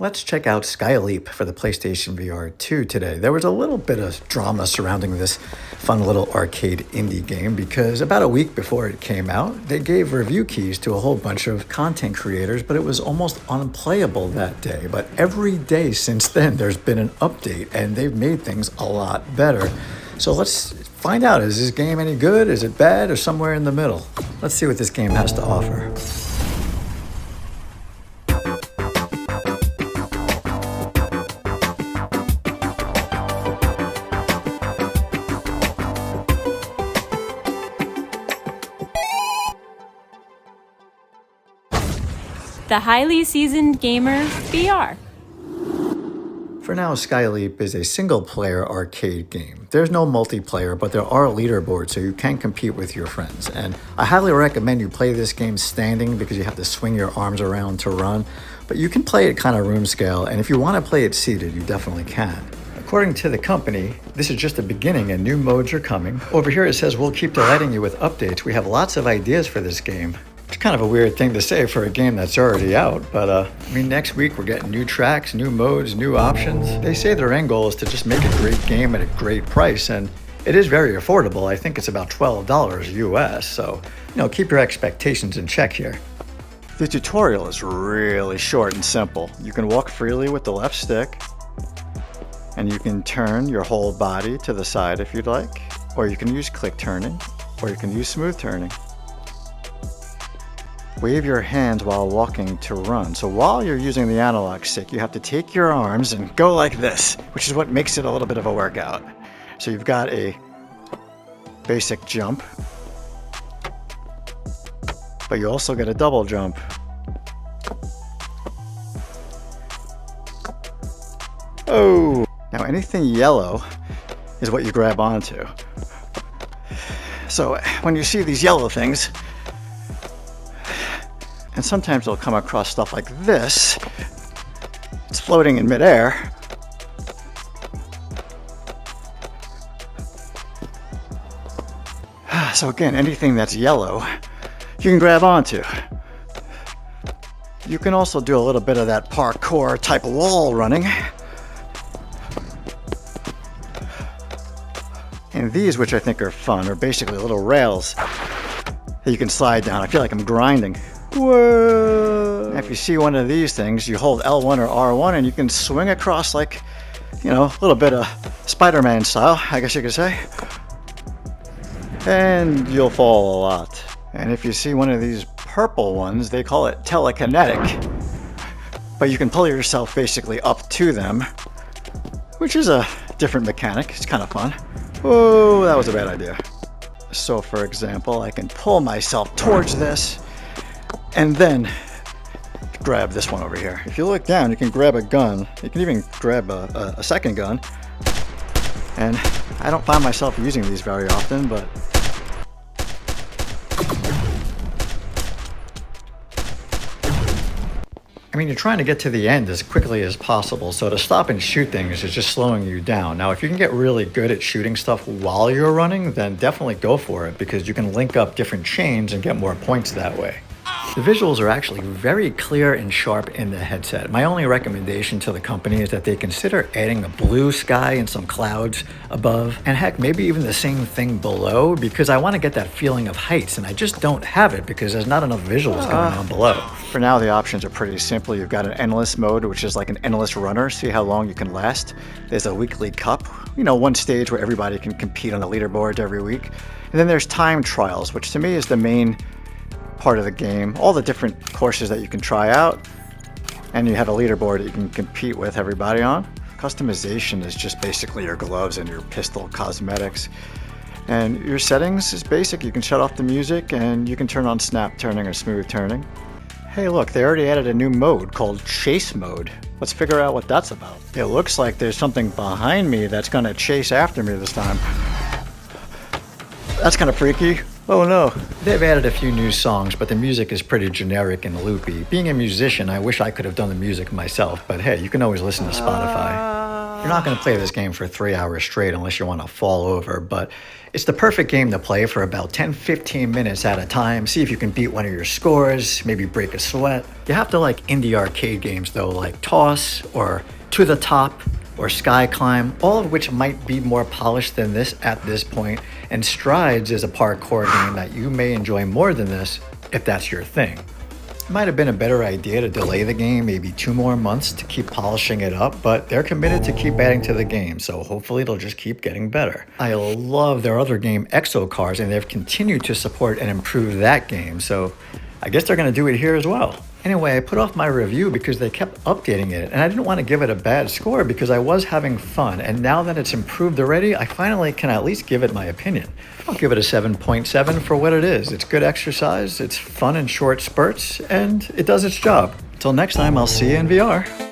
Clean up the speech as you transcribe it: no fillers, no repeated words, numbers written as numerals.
Let's check out SkyLeap for the PlayStation VR2 today. There was a little bit of drama surrounding this fun little arcade indie game because about a week before it came out, they gave review keys to a whole bunch of content creators, but it was almost unplayable that day. But every day since then, there's been an update and they've made things a lot better. So let's find out, is this game any good? Is it bad? Or somewhere in the middle? Let's see what this game has to offer. The highly seasoned gamer VR. For now, SkyLeap is a single-player arcade game. There's no multiplayer, but there are leaderboards, so you can compete with your friends. And I highly recommend you play this game standing because you have to swing your arms around to run. But you can play it kind of room scale, and if you want to play it seated, you definitely can. According to the company, this is just the beginning and new modes are coming. Over here it says, we'll keep delighting you with updates. We have lots of ideas for this game. It's kind of a weird thing to say for a game that's already out, but next week we're getting new tracks, new modes, new options. They say their end goal is to just make a great game at a great price, and it is very affordable. I think it's about $12 US, so, keep your expectations in check here. The tutorial is really short and simple. You can walk freely with the left stick, and you can turn your whole body to the side if you'd like, or you can use click turning, or you can use smooth turning. Wave your hands while walking to run. So while you're using the analog stick, you have to take your arms and go like this, which is what makes it a little bit of a workout. So you've got a basic jump, but you also get a double jump. Oh! Now anything yellow is what you grab onto. So when you see these yellow things, and sometimes they'll come across stuff like this. It's floating in midair. So again, anything that's yellow, you can grab onto. You can also do a little bit of that parkour type wall running. And these, which I think are fun, are basically little rails that you can slide down. I feel like I'm grinding. Whoa! If you see one of these things, you hold L1 or R1 and you can swing across like, a little bit of Spider-Man style, I guess you could say. And you'll fall a lot. And if you see one of these purple ones, they call it telekinetic. But you can pull yourself basically up to them, which is a different mechanic. It's kind of fun. Whoa, that was a bad idea. So for example, I can pull myself towards this and then grab this one over here. If you look down, you can grab a gun. You can even grab a second gun. And I don't find myself using these very often, but you're trying to get to the end as quickly as possible, so to stop and shoot things is just slowing you down. Now, if you can get really good at shooting stuff while you're running, then definitely go for it because you can link up different chains and get more points that way. The visuals are actually very clear and sharp in the headset. My only recommendation to the company is that they consider adding a blue sky and some clouds above, and heck, maybe even the same thing below, because I want to get that feeling of heights, and I just don't have it because there's not enough visuals going on below. For now, the options are pretty simple. You've got an endless mode, which is like an endless runner. See how long you can last. There's a weekly cup, one stage where everybody can compete on the leaderboards every week. And then there's time trials, which to me is the main part of the game. All the different courses that you can try out, and you have a leaderboard that you can compete with everybody on. Customization is just basically your gloves and your pistol cosmetics. And your settings is basic. You can shut off the music and you can turn on snap turning or smooth turning. Hey look, they already added a new mode called chase mode. Let's figure out what that's about. It looks like there's something behind me that's gonna chase after me this time. That's kind of freaky. Oh no. They've added a few new songs, but the music is pretty generic and loopy. Being a musician, I wish I could have done the music myself, but hey, you can always listen to Spotify. You're not going to play this game for 3 hours straight unless you want to fall over, but it's the perfect game to play for about 10-15 minutes at a time. See if you can beat one of your scores, maybe break a sweat. You have to like indie arcade games though, like Toss or To the Top or Sky Climb, all of which might be more polished than this at this point, and Strides is a parkour game that you may enjoy more than this if that's your thing. It might have been a better idea to delay the game maybe 2 more months to keep polishing it up, but they're committed to keep adding to the game, so hopefully it'll just keep getting better. I love their other game, XOCUS, and they've continued to support and improve that game, so I guess they're going to do it here as well. Anyway, I put off my review because they kept updating it, and I didn't want to give it a bad score because I was having fun, and now that it's improved already, I finally can at least give it my opinion. I'll give it a 7.7 for what it is. It's good exercise, it's fun in short spurts, and it does its job. Until next time, I'll see you in VR.